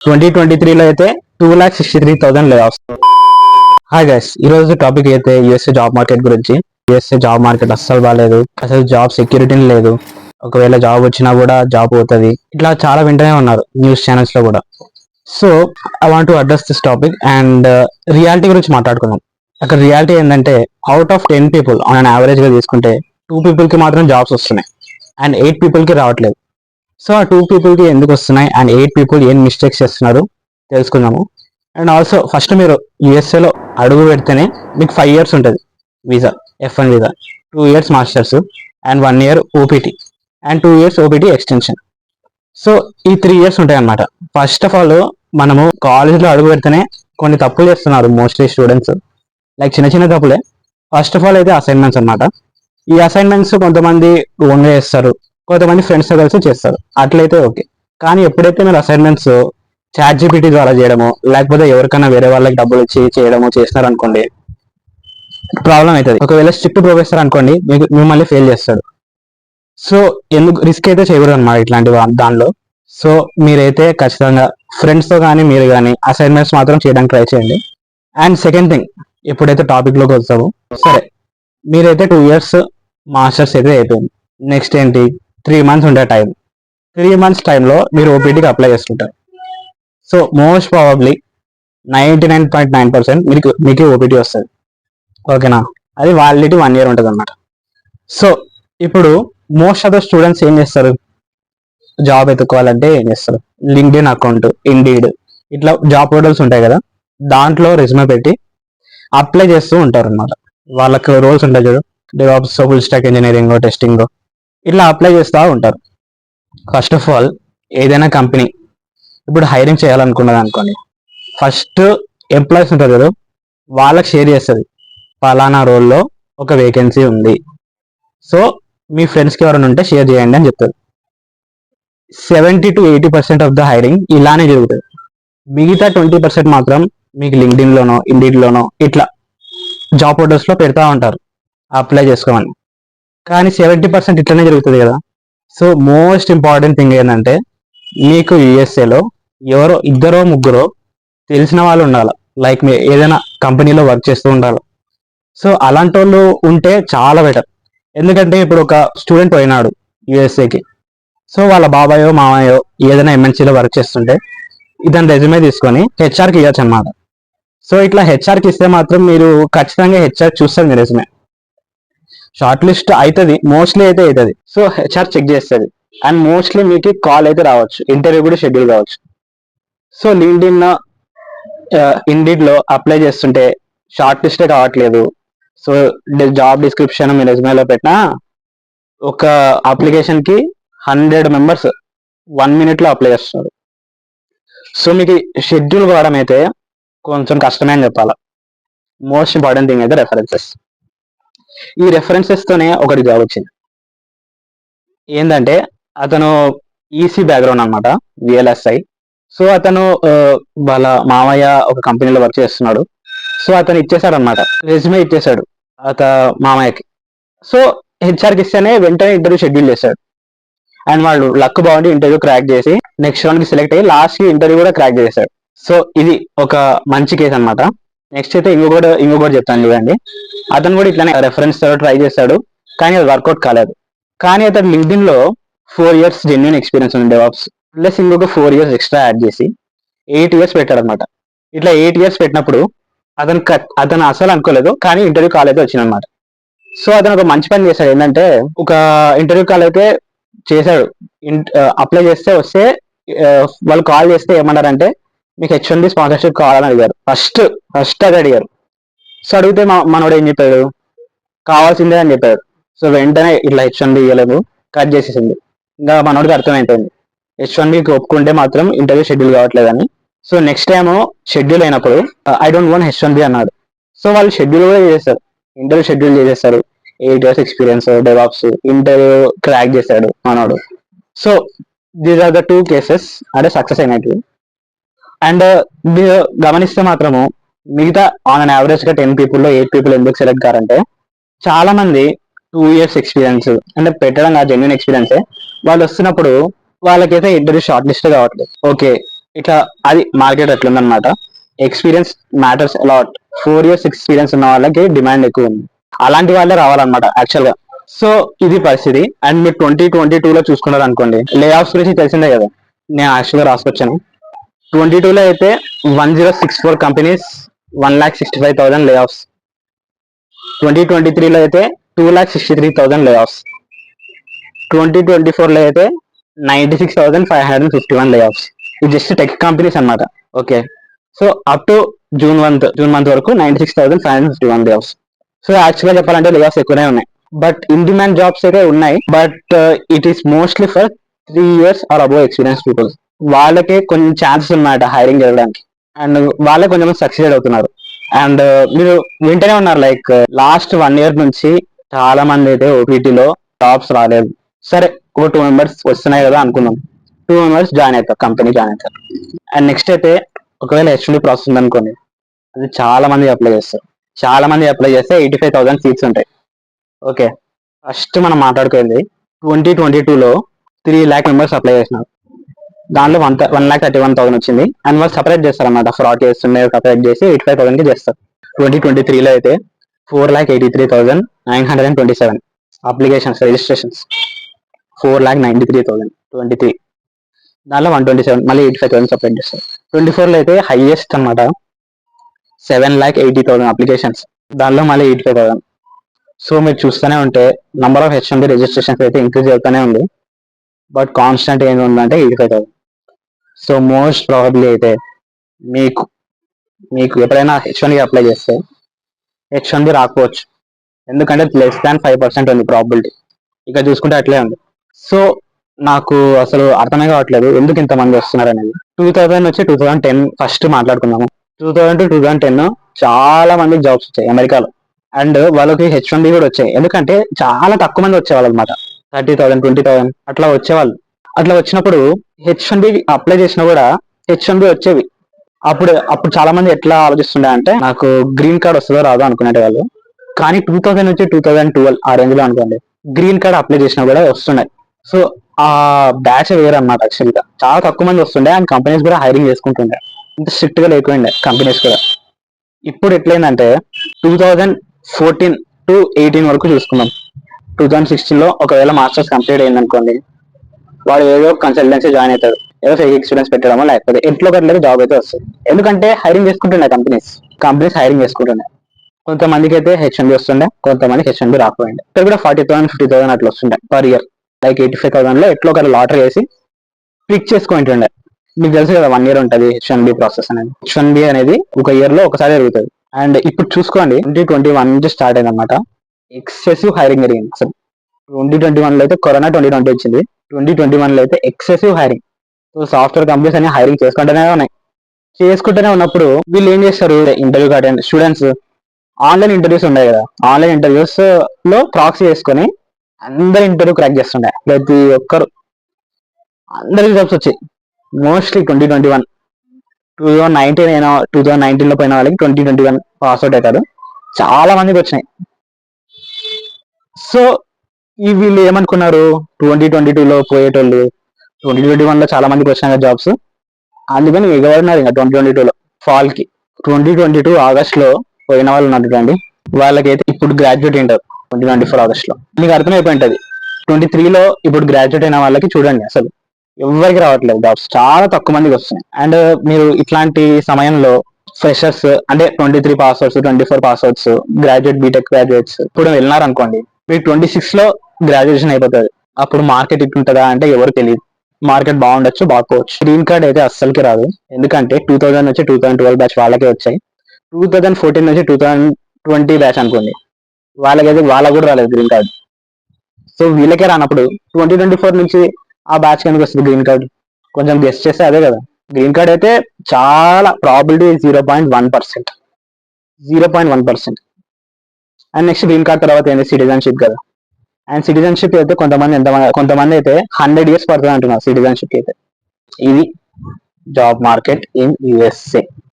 2023లో అయితే 2,63,000 లే offs. Hi guys, ఈ రోజు టాపిక్ అయితే యూఎస్ఏ జాబ్ మార్కెట్ గురించి. యూఎస్ఏ జాబ్ మార్కెట్ అస్సలు బాగాలేదు, అసలు జాబ్ సెక్యూరిటీ లేదు. ఒకవేళ జాబ్ వచ్చినా కూడా జాబ్ పోతుంది, ఇట్లా చాలా వింటనే ఉన్నారు న్యూస్ ఛానల్స్ లో కూడా. So I want to address this topic and reality గురించి మాట్లాడుకుందాం. అక్కడ రియాలిటీ ఏంటంటే, out of 10 people on average గా తీసుకుంటే 2 పీపుల్ కి మాత్రం జాబ్స్ వస్తున్నాయి అండ్ 8 పీపుల్ కి రావట్లేదు. సో ఆ 2 పీపుల్ కి ఎందుకు వస్తున్నాయి అండ్ 8 పీపుల్ ఏం మిస్టేక్స్ చేస్తున్నారు తెలుసుకుందాము. అండ్ ఆల్సో ఫస్ట్ మీరు యూఎస్ఏలో అడుగు పెడితేనే మీకు 5 years ఉంటుంది visa, F1 visa, 2 years masters and 1 year OPT and 2 years OPT extension. So ఈ 3 years ఉంటాయి అన్నమాట. ఫస్ట్ ఆఫ్ ఆల్ మనము కాలేజ్లో అడుగు పెడితేనే కొన్ని తప్పులు చేస్తున్నారు మోస్ట్లీ స్టూడెంట్స్, లైక్ చిన్న చిన్న తప్పులే. ఫస్ట్ ఆఫ్ ఆల్ అయితే అసైన్మెంట్స్ అన్నమాట. ఈ అసైన్మెంట్స్ కొంతమంది ఓన్గా చేస్తారు, కొంతమంది ఫ్రెండ్స్తో కలిసి చేస్తారు, అట్లయితే ఓకే. కానీ ఎప్పుడైతే మీరు అసైన్మెంట్స్ చాట్ జీపీటీ ద్వారా చేయడము, లేకపోతే ఎవరికైనా వేరే వాళ్ళకి డబ్బులు ఇచ్చి చేయడము చేస్తున్నారనుకోండి, ప్రాబ్లం అవుతుంది. ఒకవేళ స్ట్రిక్ట్ ప్రొఫెసర్ అనుకోండి, మీకు మిమ్మల్ని ఫెయిల్ చేస్తాడు. సో ఎందుకు రిస్క్ అయితే చేయకూడదు అన్నమాట ఇట్లాంటి దానిలో. సో మీరైతే ఖచ్చితంగా ఫ్రెండ్స్తో కానీ మీరు కానీ అసైన్మెంట్స్ మాత్రం చేయడానికి ట్రై చేయండి. అండ్ సెకండ్ థింగ్, ఎప్పుడైతే టాపిక్లోకి వస్తామో, సరే మీరైతే 2 years మాస్టర్స్ అయితే అయిపోయింది. నెక్స్ట్ ఏంటి, 3 months ఉండే టైం. 3 months టైంలో మీరు ఓపీటీకి అప్లై చేసుకుంటారు. సో మోస్ట్ ప్రాబబ్లీ 99.9% మీకు ఓపీటీ వస్తుంది, ఓకేనా. అది వ్యాలిడిటీ 1 year ఉంటుంది అన్నమాట. సో ఇప్పుడు మోస్ట్ ఆఫ్ ద స్టూడెంట్స్ ఏం చేస్తారు, జాబ్ ఎత్తుకోవాలంటే ఏం చేస్తారు, లింక్డ్ఇన్ అకౌంట్, ఇండీడ్, ఇట్లా జాబ్ పోర్టల్స్ ఉంటాయి కదా, దాంట్లో రెజ్యూమే పెట్టి అప్లై చేస్తూ ఉంటారు అన్నమాట. వాళ్ళకి రోల్స్ ఉంటాయి చూడు, DevOps, full stock engineering, testing, ఇట్లా అప్లై చేస్తూ ఉంటారు. ఫస్ట్ ఆఫ్ ఆల్ ఏదైనా కంపెనీ ఇప్పుడు హైరింగ్ చేయాలనుకున్నది అనుకోండి, ఫస్ట్ ఎంప్లాయీస్ ఉంటారు కదా, వాళ్ళకి షేర్ చేస్తుంది, పలానా రోల్లో ఒక వేకెన్సీ ఉంది, సో మీ ఫ్రెండ్స్కి ఎవరైనా ఉంటే షేర్ చేయండి అని చెప్తారు. 70 to 80% ఆఫ్ ద హైరింగ్ ఇలానే జరుగుతుంది. మిగతా 20% మాత్రం మీకు లింక్డ్ఇన్లోనో, ఇండీడ్లోనో ఇట్లా జాబ్ పోర్టల్స్లో పెడతా ఉంటారు అప్లై చేసుకోమని. కానీ 70% ఇట్లనే జరుగుతుంది కదా. సో మోస్ట్ ఇంపార్టెంట్ థింగ్ ఏంటంటే, మీకు యూఎస్ఏలో ఎవరో ఇద్దరో ముగ్గురో తెలిసిన వాళ్ళు ఉండాలి, లైక్ మీ ఏదైనా కంపెనీలో వర్క్ చేస్తూ ఉండాలి. సో అలాంటి వాళ్ళు ఉంటే చాలా బెటర్. ఎందుకంటే ఇప్పుడు ఒక స్టూడెంట్ పోయినాడు యూఎస్ఏకి, సో వాళ్ళ బాబాయో మామయ్యో ఏదైనా ఎంఎన్సీలో వర్క్ చేస్తుంటే ఇతని రెజ్యూమే తీసుకొని హెచ్ఆర్కి ఇవ్వచ్చు అనమాట. సో ఇట్లా హెచ్ఆర్కి ఇస్తే మాత్రం మీరు ఖచ్చితంగా హెచ్ఆర్ చూస్తారు మీ రెజ్యూమే, షార్ట్ లిస్ట్ అవుతుంది, మోస్ట్లీ అయితే అవుతుంది. సో హెచ్ఆర్ చెక్ చేస్తుంది అండ్ మోస్ట్లీ మీకు కాల్ అయితే రావచ్చు, ఇంటర్వ్యూ కూడా షెడ్యూల్ కావచ్చు. సో లింక్డ్ఇన్, ఇండీడ్లో అప్లై చేస్తుంటే షార్ట్ లిస్టే కావట్లేదు, సో జాబ్ డిస్క్రిప్షన్ మీ రెజ్యూమేలో పెట్టినా ఒక అప్లికేషన్కి 100 members 1 minute లో అప్లై చేస్తున్నారు. సో మీకు షెడ్యూల్ కావడం అయితే కొంచెం కష్టమే అని చెప్పాలి. మోస్ట్ ఇంపార్టెంట్ థింగ్ అయితే రెఫరెన్సెస్. ఈ రెఫరెన్సెస్తోనే ఒకటి జాబ్ వచ్చింది. ఏంటంటే అతను ఈసీ బ్యాక్గ్రౌండ్ అనమాట, విఎల్ఎస్ఐ. సో అతను వాళ్ళ మామయ్య ఒక కంపెనీలో వర్క్ చేస్తున్నాడు. సో అతను ఇచ్చేసాడు అనమాట, రెజ్యూమే ఇచ్చేసాడు మామయ్యకి. సో హెచ్ఆర్కి ఇస్తేనే వెంటనే ఇంటర్వ్యూ షెడ్యూల్ చేశాడు. అండ్ వాళ్ళు లక్ బాగుండి ఇంటర్వ్యూ క్రాక్ చేసి నెక్స్ట్ రౌండ్ కి సెలెక్ట్ అయ్యి లాస్ట్ కి ఇంటర్వ్యూ కూడా క్రాక్ చేశాడు. సో ఇది ఒక మంచి కేసు అనమాట. నెక్స్ట్ అయితే ఇంకొకటి చెప్తాను చూడండి. అతను కూడా ఇట్లానే రెఫరెన్స్ ట్రై చేశాడు, కానీ అది వర్కౌట్ కాలేదు. కానీ అతను లింక్డ్ఇన్ లో 4 years జెన్యున్ ఎక్స్పీరియన్స్ ఉంది డెవాప్స్, ప్లస్ ఇంకొక 4 years ఎక్స్ట్రా యాడ్ చేసి 8 years పెట్టాడు అనమాట. ఇట్లా 8 years పెట్టినప్పుడు అతను అసలు అనుకోలేదు, కానీ ఇంటర్వ్యూ కాల్ అయితే వచ్చింది అనమాట. సో అతను ఒక మంచి పని చేశాడు. ఏంటంటే ఒక ఇంటర్వ్యూ కాల్ అయితే చేశాడు, అప్లై చేస్తే వస్తే వాళ్ళు కాల్ చేస్తే ఏమన్నారంటే మీకు H1B స్పాన్సర్షిప్ కావాలని అడిగారు. ఫస్ట్ అది అడిగారు. సో అడిగితే మనోడు ఏం చెప్పాడు, కావాల్సిందే అని చెప్పాడు. సో వెంటనే ఇట్లా H1B ఇవ్వలేదు, కట్ చేసేసింది. ఇంకా మనోడికి అర్థమైపోయింది H1Bకి ఒప్పుకుంటే మాత్రం ఇంటర్వ్యూ షెడ్యూల్ కావట్లేదని. సో నెక్స్ట్ టైం షెడ్యూల్ అయినప్పుడు ఐ డోంట్ వాంట్ H1B అన్నాడు. సో వాళ్ళు షెడ్యూల్ కూడా చేసేస్తారు, ఇంటర్వ్యూ షెడ్యూల్ చేసేస్తారు. 8 years experience, DevOps, interview crack చేశాడు మనోడు. So these are the 2 cases అంటే సక్సెస్ అయినట్టు. అండ్ మీరు గమనిస్తే మాత్రము మిగతా ఆన్ అన్ యావరేజ్ గా 10 people లో 8 people ఎందుకు సెలెక్ట్ కారంటే, చాలా మంది 2 years ఎక్స్పీరియన్స్ అంటే పెట్టడం ఆ జెన్యున్ ఎక్స్పీరియన్సే వాళ్ళు వస్తున్నప్పుడు వాళ్ళకైతే ఇంటర్వ్యూ షార్ట్ లిస్ట్ కావట్లేదు. ఓకే ఇట్లా అది మార్కెట్ ఎట్లుందనమాట. Experience matters a lot. 4 years experience ఉన్న వాళ్ళకి డిమాండ్ ఎక్కువ ఉంది. అలాంటి వాళ్ళే రావాలన్నమాట యాక్చువల్ గా. సో ఇది పరిస్థితి. అండ్ మీరు 2022 లో చూసుకున్నారు అనుకోండి, లే ఆఫ్స్ గురించి తెలిసిందే కదా. నేను యాక్చువల్గా రాసుకొచ్చాను. 22 లో అయితే 1064 కంపెనీస్, 1,65,000 లే ఆఫ్స్. 2023 లో అయితే 2,63,000 లే ఆఫ్స్. 2024 లో అయితే 96,551 లే ఆఫ్స్. ఇది జస్ట్ టెక్ కంపెనీస్ అన్నమాట. Okay, so up to June month వరకు 96,551 లే ఆఫ్స్. సో యాక్చువల్గా చెప్పాలంటే లే ఆఫ్స్ ఎక్కువనే ఉన్నాయి. బట్ ఇన్ డిమాండ్ జాబ్స్ అయితే ఉన్నాయి. But it is mostly for 3 years or above experience people. వాళ్ళకే కొంచెం ఛాన్సెస్ ఉన్నాయట హైరింగ్ జరగడానికి. అండ్ వాళ్ళే కొంచెం సక్సెడ్ అవుతున్నారు. అండ్ మీరు వింటనే ఉన్నారు, లైక్ లాస్ట్ 1 year నుంచి చాలా మంది అయితే ఓపీటీలో జాబ్స్ రాలేదు. సరే, ఒక 2 members వస్తున్నాయి కదా అనుకుందాం. 2 members జాయిన్ అవుతారు, కంపెనీ జాయిన్ అవుతారు. అండ్ నెక్స్ట్ అయితే ఒకవేళ హెచ్1బి ప్రాసెస్ ఉందనుకోండి, అది చాలా మంది అప్లై చేస్తారు. చాలా మంది అప్లై చేస్తే 85,000 సీట్స్ ఉంటాయి. ఓకే, ఫస్ట్ మనం మాట్లాడుకోవాలి. 2022లో 3 lakh members అప్లై చేసినారు. దాంట్లో 1,31,000 వచ్చింది. అండ్ వాళ్ళు సపరేట్ చేస్తారు అన్నమాట. ఫ్రాడ్ చేస్తుండే సపరేట్ చేసి 85,000కి చేస్తారు. 2023లో అయితే 4,83,927 అప్లికేషన్స్, రిజిస్ట్రేషన్స్. 4,93,023. దాంట్లో 127, మళ్ళీ 85,000 సపరేట్ చేస్తారు. 24లో అయితే హైయెస్ట్ అనమాట, 7,80,000 అప్లికేషన్స్. దానిలో మళ్ళీ 85,000. సో మీరు చూస్తూనే ఉంటే నంబర్ ఆఫ్ హెచ్1బి రిజిస్ట్రేషన్స్ అయితే ఇంక్రీజ్ అవుతూనే ఉంది. బట్ కాన్స్టెంట్ ఏమి ఉందంటే 85,000. సో మోస్ట్ ప్రాబబ్లీ అయితే మీకు మీకు ఎప్పుడైనా హెచ్1బి అప్లై చేస్తే హెచ్1బి రాకపోవచ్చు. ఎందుకంటే less than 5% ఉంది ప్రాబిలిటీ. ఇక చూసుకుంటే అట్లే ఉంది. సో నాకు అసలు అర్థమే కావట్లేదు ఎందుకు ఇంతమంది వస్తున్నారు అనేది. 2000 వచ్చి 2010 ఫస్ట్ మాట్లాడుకున్నాము. 2000 to 2010 చాలా మంది జాబ్స్ వచ్చాయి అమెరికాలో. అండ్ వాళ్ళకి హెచ్1బి కూడా వచ్చాయి. ఎందుకంటే చాలా తక్కువ మంది వచ్చేవాళ్ళు అనమాట. 30,000, 20,000 అట్లా వచ్చేవాళ్ళు. అట్లా వచ్చినప్పుడు హెచ్1బి అప్లై చేసినా కూడా హెచ్1బి వచ్చేవి. అప్పుడు చాలా మంది ఎట్లా ఆలోచిస్తుండే అంటే, నాకు గ్రీన్ కార్డ్ వస్తుందో రాదో అనుకునే వాళ్ళు. కానీ 2000 నుంచి 2012 ఆ రేంజ్ లో అనుకోండి, గ్రీన్ కార్డ్ అప్లై చేసినా కూడా వస్తున్నాయి. సో ఆ బ్యాచ్ వేరే అనమాట. యాక్చువల్ గా చాలా తక్కువ మంది వస్తుండే అండ్ కంపెనీస్ కూడా హైరింగ్ చేసుకుంటుండే. ఇంత స్ట్రిక్ట్ గా లేకుండే కంపెనీస్ కూడా. ఇప్పుడు ఎట్లయిందంటే 2014 to 2018 వరకు చూసుకున్నాం. 2016లో ఒకవేళ మాస్టర్స్ కంప్లీట్ అయింది అనుకోండి, వాడు ఏదో కన్సల్టెన్సీ జాయిన్ అవుతాడు. ఏదో ఫేక్ ఎక్స్పీరియన్స్ పెట్టడమో లేకపోతే ఎట్లో కట్టలేదు జాబ్ అయితే వస్తుంది. ఎందుకంటే హైరింగ్ చేసుకుంటున్నాయి కంపెనీస్ హైరింగ్ చేసుకుంటున్నాయి. కొంతమందికి అయితే హెచ్1బి వస్తుండే, కొంతమందికి హెచ్1బి రాకపోయింది. ఇక్కడ కూడా 40,000, 50,000 అట్లా వస్తుండే పర్ ఇయర్. లైక్ 85,000లో ఎట్లో ఒక లాటరీ వేసి క్లిక్ చేసుకుంటుండే. మీకు తెలుసు కదా 1 year ఉంటుంది హెచ్1బి ప్రాసెస్ అనేది. హెచ్1బి అనేది ఒక ఇయర్ లో ఒకసారి జరుగుతుంది. అండ్ ఇప్పుడు చూసుకోండి, 2021 నుంచి స్టార్ట్ అయింది అనమాట. ఎక్సెసివ్ హైరింగ్ జరిగింది అసలు. 2021లో అయితే కరోనా, 2020 వచ్చింది. 2021లో అయితే excessive hiring. So software companies అన్ని హైరింగ్ చేసుకుంటూనే ఉన్నప్పుడు వీళ్ళు ఏం చేస్తారు, interview attend students online interviews ఉన్నాయి కదా, ఆన్లైన్ ఇంటర్వ్యూస్ లో ప్రాక్సీ చేసుకొని అందరు ఇంటర్వ్యూ క్రాక్ చేస్తుండే. ప్రతి ఒక్కరు, అందరికి జాబ్స్ వచ్చాయి. మోస్ట్లీ 2021, 2019 అయినా 2019లో పోయిన వాళ్ళకి 2021 పాస్అవుట్ అవుతారు. చాలా మందికి వచ్చినాయి. సో ఈ వీళ్ళు ఏమనుకున్నారు, 2022లో పోయేటోళ్ళు 2021లో చాలా మందికి వచ్చినాయి జాబ్స్, అందుకని ఎగబడినారు ఇంకా 2022లో ఫాల్ కి. 2022 ఆగస్ట్ లో పోయిన వాళ్ళు ఉన్నారు చూడండి, వాళ్ళకైతే ఇప్పుడు గ్రాడ్యుయేట్ అయింటారు 2024 ఆగస్ట్ లో. మీకు అర్థమైపోయి ఉంటుంది. 23లో ఇప్పుడు గ్రాడ్యుయేట్ అయిన వాళ్ళకి చూడండి అసలు ఎవరికి రావట్లేదు జాబ్స్, చాలా తక్కువ మందికి వస్తున్నాయి. అండ్ మీరు ఇట్లాంటి సమయంలో ఫ్రెషర్స్ అంటే 23 passouts, 24 passouts, graduate, BTech graduates ఇప్పుడు వెళ్ళినారు అనుకోండి, మీకు 26లో గ్రాడ్యుయేషన్ అయిపోతుంది. అప్పుడు మార్కెట్ ఇట్లుంటుందా అంటే ఎవరు తెలియదు. మార్కెట్ బాగుండొచ్చు, బాగోవచ్చు. గ్రీన్ కార్డ్ అయితే అస్సలకి రాదు. ఎందుకంటే 2000 నుంచి 2012 బ్యాచ్ వాళ్ళకే వచ్చాయి. 2014 నుంచి 2020 బ్యాచ్ అనుకోండి, వాళ్ళకి కూడా రాలేదు గ్రీన్ కార్డ్. సో వీళ్ళకే రానప్పుడు 2024 నుంచి ఆ బ్యాచ్ కిందకి వస్తుంది గ్రీన్ కార్డ్. కొంచెం గెస్ట్ చేస్తే అదే కదా. గ్రీన్ కార్డ్ అయితే చాలా probability 0.1%. 0.1%. And next green card తర్వాత ఏంటి, సిటిజన్షిప్ కదా. అండ్ సిటిజన్షిప్ అయితే కొంతమంది అయితే 100 years పడుతుంది అంటున్నారు సిటిజన్షిప్ అయితే. ఇది జాబ్ మార్కెట్ ఇన్ యుఎస్ఏ.